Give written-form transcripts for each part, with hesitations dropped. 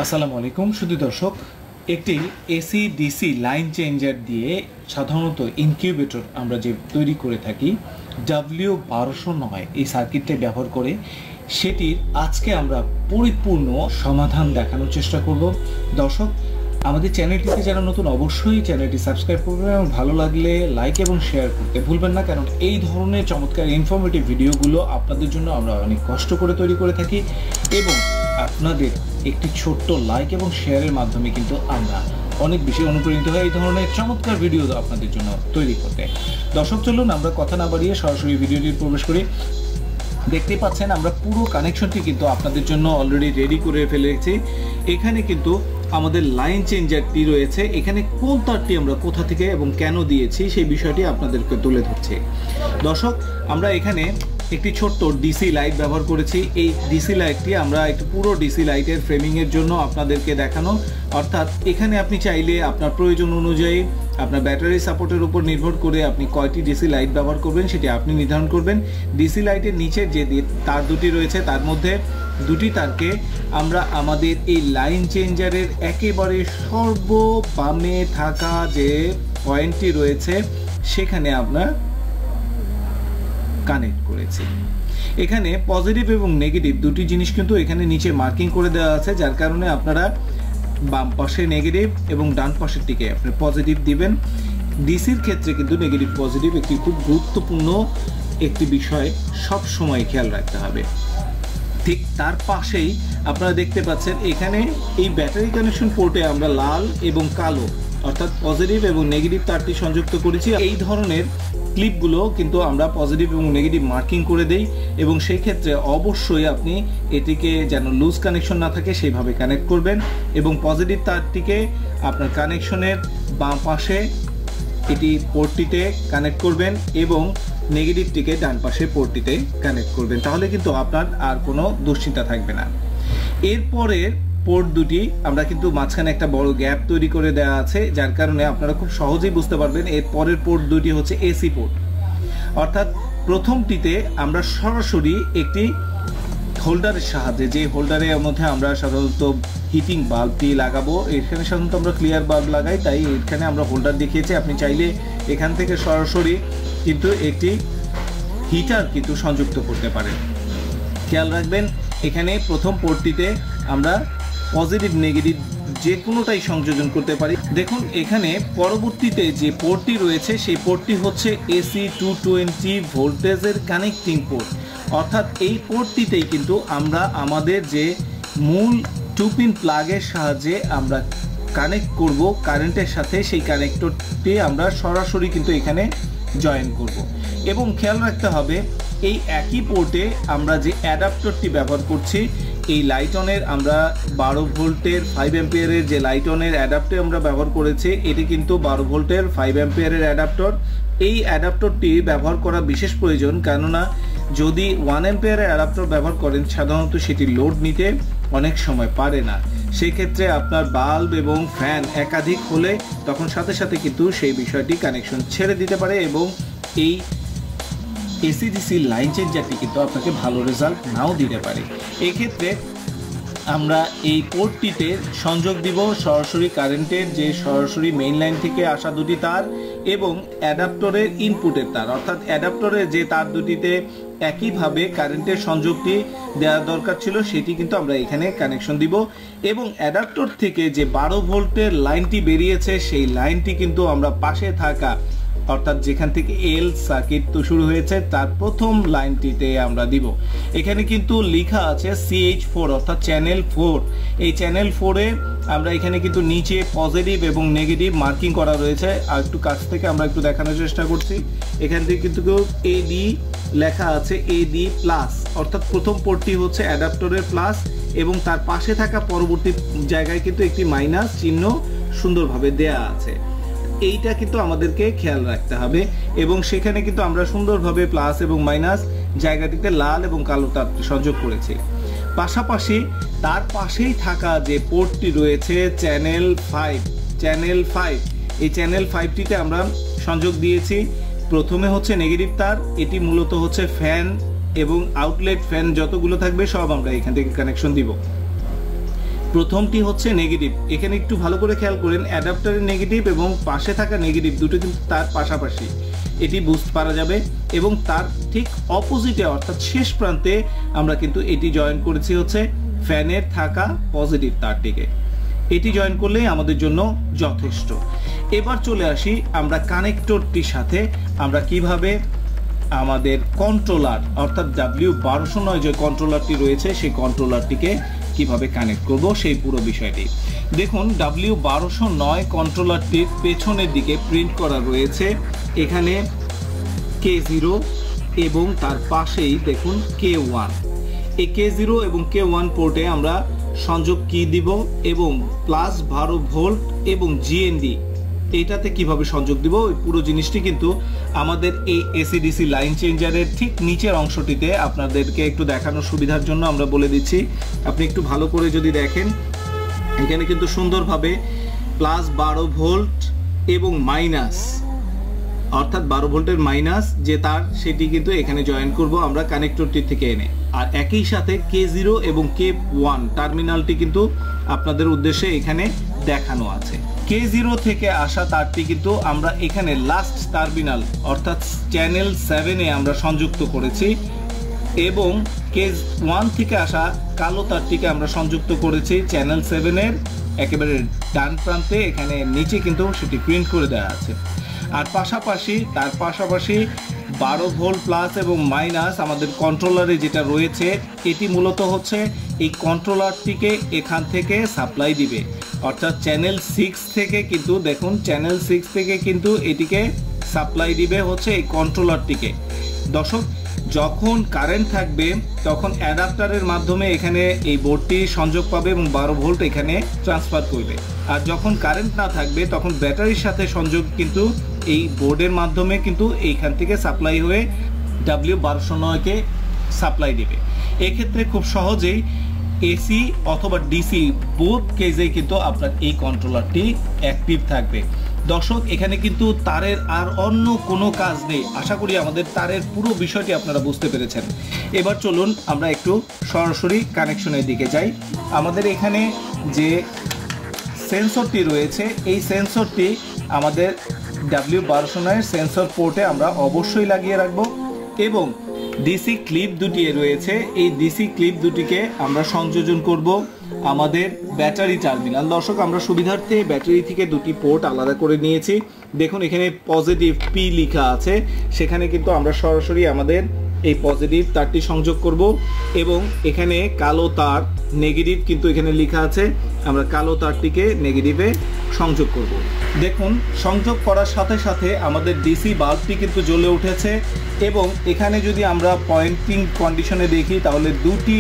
আসসালামু আলাইকুম শুধু দর্শক, একটি এসি ডিসি লাইন চেঞ্জার দিয়ে সাধারণত ইনকিউবেটর আমরা যে তৈরি করে থাকি W1209 এই সার্কিটটা ব্যবহার করে সেটির আজকে আমরা পরিপূর্ণ সমাধান দেখানোর চেষ্টা করব। দর্শক, আমাদের চ্যানেলটিতে যারা নতুন অবশ্যই চ্যানেলটি সাবস্ক্রাইব করবেন এবং ভালো লাগলে লাইক এবং শেয়ার করতে ভুলবেন না, কারণ এই ধরনের চমৎকার ইনফরমেটিভ ভিডিওগুলো আপনাদের জন্য আমরা অনেক কষ্ট করে তৈরি করে থাকি এবং আপনাদের একটি ছোট্ট লাইক এবং শেয়ারের মাধ্যমে কিন্তু আমরা অনেক বেশি অনুপ্রাণিত হই এই ধরনের চমৎকার ভিডিও আপনাদের জন্য তৈরি করতে। দর্শক, চলুন আমরা কথা না বাড়িয়ে সরাসরি ভিডিওটি প্রবেশ করি। দেখতে পাচ্ছেন আমরা পুরো কানেকশনটি কিন্তু আপনাদের জন্য অলরেডি রেডি করে ফেলেছি। এখানে কিন্তু আমাদের লাইন চেঞ্জারটি রয়েছে, এখানে কোন তারটি আমরা কোথা থেকে এবং কেন দিয়েছি সেই বিষয়টি আপনাদেরকে তুলে ধরছি। দর্শক, আমরা এখানে একটি ছোট্ট ডিসি লাইট ব্যবহার করেছি। এই ডিসি লাইটটি আমরা একটু পুরো ডিসি লাইটের ফ্রেমিংয়ের জন্য আপনাদেরকে দেখানো, অর্থাৎ এখানে আপনি চাইলে আপনার প্রয়োজন অনুযায়ী আপনার ব্যাটারি সাপোর্টের উপর নির্ভর করে আপনি কয়টি ডিসি লাইট ব্যবহার করবেন সেটি আপনি নির্ধারণ করবেন। ডিসি লাইটের নিচে যে তার দুটি রয়েছে তার মধ্যে দুটি তারকে আমরা আমাদের এই লাইন চেঞ্জারের একেবারে সর্ববামে থাকা যে পয়েন্টটি রয়েছে সেখানে আমরা কানেক্ট করেছি। এখানে পজিটিভ এবং নেগেটিভ দুটি জিনিস কিন্তু এখানে নিচে মার্কিং করে দেওয়া আছে, যার কারণে আপনারা বাম পাশে নেগেটিভ এবং ডান পাশের দিকে আপনি পজিটিভ দিবেন। ডিসির ক্ষেত্রে কিন্তু নেগেটিভ পজিটিভ একটি খুব গুরুত্বপূর্ণ একটি বিষয় সব সময় খেয়াল রাখতে হবে। ঠিক তার পাশেই আপনারা দেখতে পাচ্ছেন এখানে এই ব্যাটারি কানেকশন পোর্টে আমরা লাল এবং কালো অর্থাৎ পজিটিভ এবং নেগেটিভ তারটি সংযুক্ত করেছি। এই ধরনের ক্লিপগুলো কিন্তু আমরা পজিটিভ এবং নেগেটিভ মার্কিং করে দেই এবং সেই ক্ষেত্রে অবশ্যই আপনি এটিকে যেন লুজ কানেকশন না থাকে সেইভাবে কানেক্ট করবেন এবং পজিটিভ তারটিকে আপনার কানেকশনের বাম পাশে এটি পোর্টটিতে কানেক্ট করবেন এবং নেগেটিভটিকে ডান পাশে পোর্টটিতে কানেক্ট করবেন, তাহলে কিন্তু আপনার আর কোনো দুশ্চিন্তা থাকবে না। এরপরের পোর্ট দুটি আমরা কিন্তু মাঝখানে একটা বড় গ্যাপ তৈরি করে দেওয়া আছে, যার কারণে আপনারা খুব সহজেই বুঝতে পারবেন এর পরের পোর্ট দুটি হচ্ছে এসি পোর্ট। অর্থাৎ প্রথমটিতে আমরা সরাসরি একটি হোল্ডারের সাহায্যে, যে হোল্ডারের মধ্যে আমরা সাধারণত হিটিং বাল্বটি লাগাবো, এখানে সাধারণত আমরা ক্লিয়ার বাল্ব লাগাই, তাই এখানে আমরা হোল্ডার দেখিয়েছি। আপনি চাইলে এখান থেকে সরাসরি কিন্তু একটি হিটার কিন্তু সংযুক্ত করতে পারেন। খেয়াল রাখবেন এখানে প্রথম পোর্টটিতে আমরা পজিটিভ নেগেটিভ যে কোনোটাই সংযোজন করতে পারি। দেখুন এখানে পরবর্তীতে যে পোর্টটি রয়েছে সেই পোর্টটি হচ্ছে AC 220 ভোল্টেজের কানেক্টিং পোর্ট, অর্থাৎ এই পোর্টটিতেই কিন্তু আমরা আমাদের যে মূল 2 পিন প্লাগের সাহায্যে আমরা কানেক্ট করব কারেন্টের সাথে, সেই কানেক্টরটি আমরা সরাসরি কিন্তু এখানে জয়েন করব। এবং খেয়াল রাখতে হবে এই একই পোর্টে আমরা যে অ্যাডাপ্টারটি ব্যবহার করছি, এই লাইটনের আমরা 12 ভোল্টের 5 অ্যাম্পিয়ারের যে লাইটনের অ্যাডাপ্টার আমরা ব্যবহার করেছি, এটি কিন্তু 12 ভোল্টের 5 অ্যাম্পিয়ারের অ্যাডাপ্টার। এই অ্যাডাপ্টারটি ব্যবহার করা বিশেষ প্রয়োজন, কেননা যদি 1 অ্যাম্পিয়ারের অ্যাডাপ্টার ব্যবহার করেন সাধারণত সেটি লোড নিতে অনেক সময় পারে না। সেই ক্ষেত্রে আপনার বাল্ব এবং ফ্যান একাধিক হলে তখন সাথে সাথে কিন্তু সেই বিষয়টি কানেকশন ছেড়ে দিতে পারে এবং এই এসিডিসি লাইন চেঞ্জারটি কিন্তু আপনাকে ভালো রেজাল্ট নাও দিতে পারে। এক্ষেত্রে আমরা এই পোর্টটিতে সংযোগ দিব সরাসরি কারেন্টের যে সরাসরি মেইন লাইন থেকে আসা দুটি তার এবং অ্যাডাপ্টরের ইনপুটের তার, অর্থাৎ অ্যাডাপ্টরের যে তার দুটিতে একইভাবে কারেন্টের সংযোগটি দেওয়া দরকার ছিল সেটি কিন্তু আমরা এখানে কানেকশন দিব এবং অ্যাডাপ্টর থেকে যে 12 ভোল্টের লাইনটি বেরিয়েছে সেই লাইনটি কিন্তু আমরা পাশে থাকা অর্থাৎ যেখান থেকে এল সার্কিট তো শুরু হয়েছে তার প্রথম লাইনটিতে আমরা দিব। এখানে কিন্তু লেখা আছে CH4 অর্থাৎ চ্যানেল 4। এই চ্যানেল 4-এ আমরা এখানে কিন্তু নিচে পজিটিভ এবং নেগেটিভ মার্কিং করা রয়েছে। আর একটু কাছ থেকে আমরা একটু দেখানোর চেষ্টা করছি, এখান থেকে কিন্তু AD লেখা আছে, AD প্লাস, অর্থাৎ প্রথম পোর্টটি হচ্ছে অ্যাডাপ্টরের প্লাস এবং তার পাশে থাকা পরবর্তী জায়গায় কিন্তু একটি মাইনাস চিহ্ন সুন্দরভাবে দেয়া আছে। এইটা কিন্তু আমাদেরকে খেয়াল রাখতে হবে এবং সেখানে কিন্তু আমরা সুন্দরভাবে প্লাস এবং মাইনাস জায়গাটিতে লাল এবং কালো তার সংযোগ করেছি। পাশাপাশি তার পাশেই থাকা যে পোর্টটি রয়েছে চ্যানেল 5, এই চ্যানেল 5টিতে আমরা সংযোগ দিয়েছি। প্রথমে হচ্ছে নেগেটিভ তার, এটি মূলত হচ্ছে ফ্যান এবং আউটলেট ফ্যান যতগুলো থাকবে সব আমরা এখান থেকে কানেকশন দিব। প্রথমটি হচ্ছে নেগেটিভ। এখানে একটু ভালো করে খেয়াল করেন, অ্যাডাপ্টারের নেগেটিভ এবং পাশে থাকা নেগেটিভ দুটো কিন্তু তার পাশাপাশি, এটি বুঝতে পারা যাবে। এবং তার ঠিক অপোজিটে অর্থাৎ শেষ প্রান্তে আমরা কিন্তু এটি জয়েন করেছি হচ্ছে ফ্যানের থাকা পজিটিভ তারটিকে। এটি জয়েন করলেই আমাদের জন্য যথেষ্ট। এবার চলে আসি আমরা কানেক্টরটির সাথে আমরা কিভাবে আমাদের কন্ট্রোলার অর্থাৎ W1209 যে কন্ট্রোলারটি রয়েছে সেই কন্ট্রোলারটিকে কিভাবে কানেক্ট করব সেই পুরো বিষয়টি। দেখুন, W1209 কন্ট্রোলারটির পেছনের দিকে প্রিন্ট করা রয়েছে এখানে K0 এবং তার পাশেই দেখুন K1। এই K0 এবং K1 পোর্টে আমরা সংযোগ কি দিব এবং +12 ভোল্ট এবং GND এইটাতে কিভাবে সংযোগ দিব ওই পুরো জিনিসটি কিন্তু আমাদের এই AC/DC লাইন চেঞ্জারের ঠিক নিচের অংশটিতে আপনাদেরকে একটু দেখানোর সুবিধার জন্য আমরা বলে দিচ্ছি। আপনি একটু ভালো করে যদি দেখেন, এখানে কিন্তু সুন্দরভাবে +12 ভোল্ট এবং মাইনাস অর্থাৎ 12 ভোল্টের মাইনাস যে তার সেটি কিন্তু এখানে জয়েন করব আমরা কানেক্টরটি থেকে এনে। আর একই সাথে K0 এবং K1 টার্মিনালটি কিন্তু আপনাদের উদ্দেশ্যে এখানে দেখানো আছে। K0 থেকে আসা তারটি কিন্তু আমরা এখানে লাস্ট টার্মিনাল অর্থাৎ চ্যানেল 7 এ আমরা সংযুক্ত করেছি এবং K1 থেকে আসা কালো তারটিকে আমরা সংযুক্ত করেছি চ্যানেল 7 এর একেবারে ডান প্রান্তে। এখানে নিচে কিন্তু সেটি প্রিন্ট করে দেওয়া আছে। আর তার পাশাপাশি 12 ভোল্ট প্লাস এবং মাইনাস আমাদের কন্ট্রোলারে যেটা রয়েছে এটি মূলত হচ্ছে এই কন্ট্রোলারটিকে এখান থেকে সাপ্লাই দিবে অর্থাৎ চ্যানেল 6 থেকে কিন্তু দেখুন চ্যানেল 6 থেকে কিন্তু এটিকে সাপ্লাই দিবে হচ্ছে এই কন্ট্রোলারটিকে। দর্শক, যখন কারেন্ট থাকবে তখন অ্যাডাপ্টারের মাধ্যমে এখানে এই বোর্ডটি সংযোগ পাবে এবং 12 ভোল্ট এখানে ট্রান্সফার করবে। আর যখন কারেন্ট না থাকবে তখন ব্যাটারির সাথে সংযোগ কিন্তু এই বোর্ডের মাধ্যমে কিন্তু এইখান থেকে সাপ্লাই হয়ে W1209-কে সাপ্লাই দিবে। এক্ষেত্রে খুব সহজেই এসি অথবা ডিসি বোথ কেজেই কিন্তু আপনার এই কন্ট্রোলারটি অ্যাক্টিভ থাকবে। দর্শক, এখানে কিন্তু তারের আর অন্য কোনো কাজ নেই। আশা করি আমাদের তারের পুরো বিষয়টি আপনারা বুঝতে পেরেছেন। এবার চলুন আমরা একটু সরাসরি কানেকশনের দিকে যাই। আমাদের এখানে যে সেন্সরটি রয়েছে এই সেন্সরটি আমাদের W1209 সেন্সর পোর্টে আমরা অবশ্যই লাগিয়ে রাখবো এবং ডিসি ক্লিপ দুটি রয়েছে এই ডিসি ক্লিপ দুটিকে আমরা সংযোজন করব আমাদের ব্যাটারি টার্মিনাল। দর্শক, আমরা সুবিধার্থে ব্যাটারি থেকে দুটি পোর্ট আলাদা করে নিয়েছি। দেখুন এখানে পজিটিভ পি লেখা আছে, সেখানে কিন্তু আমরা সরাসরি আমাদের এই পজিটিভ তারটি সংযোগ করব এবং এখানে কালো তার নেগেটিভ কিন্তু এখানে লেখা আছে, আমরা কালো তারটিকে নেগেটিভে সংযোগ করব। দেখুন, সংযোগ করার সাথে সাথে আমাদের ডিসি বাল্বটি কিন্তু জ্বলে উঠেছে এবং এখানে যদি আমরা পয়েন্টিং কন্ডিশনে দেখি তাহলে দুটি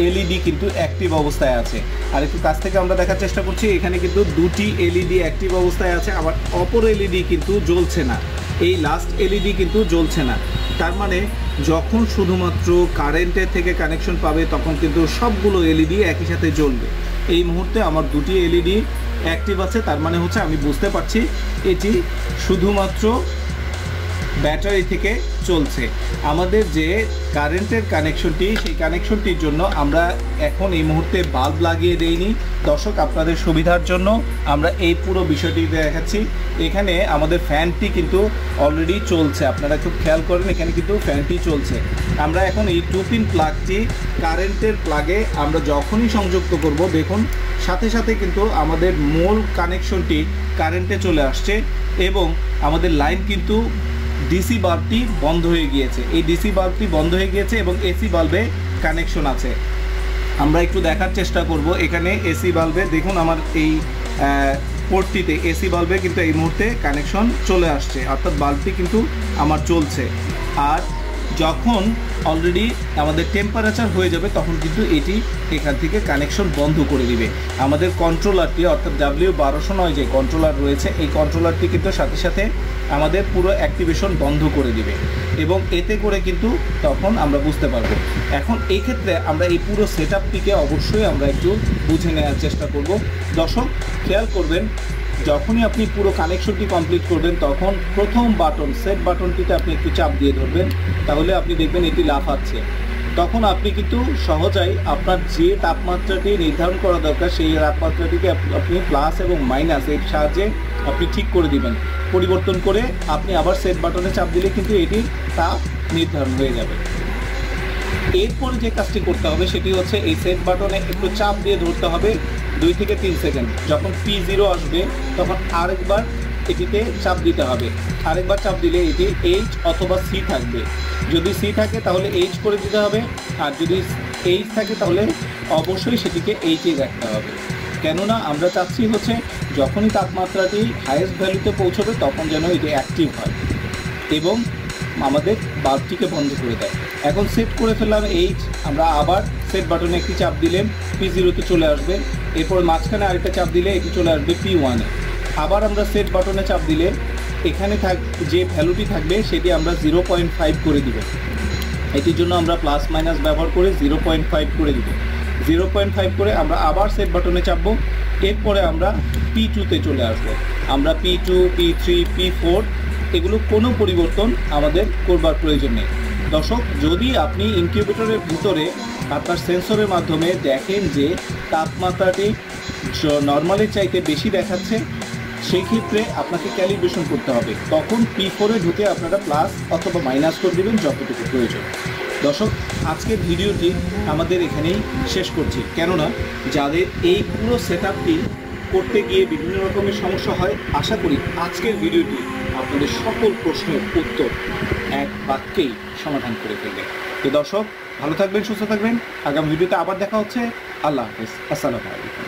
এলইডি কিন্তু অ্যাক্টিভ অবস্থায় আছে। আর একটু কাছ থেকে আমরা দেখার চেষ্টা করছি, এখানে কিন্তু দুটি এলইডি অ্যাক্টিভ অবস্থায় আছে, আবার অপর এলইডি কিন্তু জ্বলছে না। এই লাস্ট এলইডি কিন্তু জ্বলছে না। তার মানে যখন শুধুমাত্র কারেন্টের থেকে কানেকশন পাবে তখন কিন্তু সবগুলো এলইডি একই সাথে জ্বলবে। এই মুহূর্তে আমার দুটি এলইডি অ্যাক্টিভ আছে, তার মানে হচ্ছে আমি বুঝতে পারছি এটি শুধুমাত্র ব্যাটারি থেকে চলছে। আমাদের যে কারেন্টের কানেকশনটি সেই কানেকশনটির জন্য আমরা এখন এই মুহূর্তে বাল্ব লাগিয়ে দেইনি। দর্শক, আপনাদের সুবিধার জন্য আমরা এই পুরো বিষয়টি দেখাচ্ছি। এখানে আমাদের ফ্যানটি কিন্তু অলরেডি চলছে, আপনারা খুব খেয়াল করেন এখানে কিন্তু ফ্যানটি চলছে। আমরা এখন এই 2 পিন প্লাগটি কারেন্টের প্লাগে আমরা যখনই সংযুক্ত করব দেখুন সাথে সাথে কিন্তু আমাদের মূল কানেকশনটি কারেন্টে চলে আসছে এবং আমাদের লাইন কিন্তু ডিসি বাল্বটি বন্ধ হয়ে গিয়েছে। এই ডিসি বাল্বটি বন্ধ হয়ে গিয়েছে এবং এসি বাল্বে কানেকশন আছে। আমরা একটু দেখার চেষ্টা করব এখানে এসি বাল্বে দেখুন আমার এই পোর্টটিতে এসি বাল্বে কিন্তু এই মুহূর্তে কানেকশন চলে আসছে, অর্থাৎ বাল্বটি কিন্তু আমার চলছে। আর যখন অলরেডি আমাদের টেম্পারেচার হয়ে যাবে তখন কিন্তু এটি এখান থেকে কানেকশন বন্ধ করে দিবে। আমাদের কন্ট্রোলারটি অর্থাৎ W1209 যে কন্ট্রোলার রয়েছে এই কন্ট্রোলারটি কিন্তু সাথে সাথে আমাদের পুরো অ্যাক্টিভেশন বন্ধ করে দিবে এবং এতে করে কিন্তু তখন আমরা বুঝতে পারবো। এখন এই ক্ষেত্রে আমরা এই পুরো সেটআপটিকে অবশ্যই আমরা একটু বুঝে নেওয়ার চেষ্টা করব। দর্শক, খেয়াল করবেন যখনই আপনি পুরো কানেকশনটি কমপ্লিট করবেন তখন প্রথম বাটন সেট বাটনটিতে আপনি একটু চাপ দিয়ে ধরবেন, তাহলে আপনি দেখবেন এটি লাফাচ্ছে। তখন আপনি কিন্তু সহজেই আপনার যে তাপমাত্রাটি নির্ধারণ করা দরকার সেই তাপমাত্রাটিকে আপনি প্লাস এবং মাইনাস এর সাহায্যে আপনি ঠিক করে দিবেন। পরিবর্তন করে আপনি আবার সেট বাটনে চাপ দিলে কিন্তু এটির তাপ নির্ধারণ হয়ে যাবে। এরপরে যে কাজটি করতে হবে সেটি হচ্ছে এই সেট বাটনে একটু চাপ দিয়ে ধরতে হবে 2 থেকে 3 সেকেন্ড। যখন P0 আসবে তখন আরেকবার এটিতে চাপ দিতে হবে। আরেকবার চাপ দিলে এটি H অথবা C থাকবে। যদি C থাকে তাহলে H করে দিতে হবে, আর যদি H থাকে তাহলে অবশ্যই সেটিকে H-এ রাখতে হবে। কেননা আমরা চাচ্ছি হচ্ছে যখনই তাপমাত্রাটি হাইয়েস্ট ভ্যালুতে পৌঁছবে তখন যেন এটি অ্যাক্টিভ হয় এবং আমাদের বাল্বটিকে বন্ধ করে দেয়। এখন সেট করে ফেললাম H, আমরা আবার সেট বাটনে একটি চাপ দিলে P0-তে চলে আসবে। এরপর মাঝখানে আরেকটা চাপ দিলে এটি চলে আসবে P1-এ। আবার আমরা সেট বাটনে চাপ দিলে এখানে যে ভ্যালুটি থাকবে সেটি আমরা 0.5 করে দিব। এটির জন্য আমরা প্লাস মাইনাস ব্যবহার করে 0.5 করে দিব। 0.5 করে আমরা আবার সেট বাটনে চাপবো। এরপরে আমরা P2-তে চলে আসবো। আমরা P2, P3, P4 এগুলো কোনো পরিবর্তন আমাদের করবার প্রয়োজন নেই। দর্শক, যদি আপনি ইনকিউবেটরের ভিতরে আপনার সেন্সরের মাধ্যমে দেখেন যে তাপমাত্রাটি নর্মালের চাইতে বেশি দেখাচ্ছে, সেই ক্ষেত্রে আপনাকে ক্যালিব্রেশন করতে হবে। তখন P4-এ ঢুকে আপনারা প্লাস অথবা মাইনাস করে দেবেন যতটুকু প্রয়োজন। দর্শক, আজকের ভিডিওটি আমাদের এখানেই শেষ করছি, কেননা যাদের এই পুরো সেটআপটি করতে গিয়ে বিভিন্ন রকমের সমস্যা হয়, আশা করি আজকের ভিডিওটি আপনাদের সকল প্রশ্নের উত্তর এক বাক্যেই সমাধান করে ফেলবে। তো দর্শক, ভালো থাকবেন, সুস্থ থাকবেন। আগামী ভিডিওতে আবার দেখা হচ্ছে। আল্লাহ হাফেজ। আসসালামু আলাইকুম।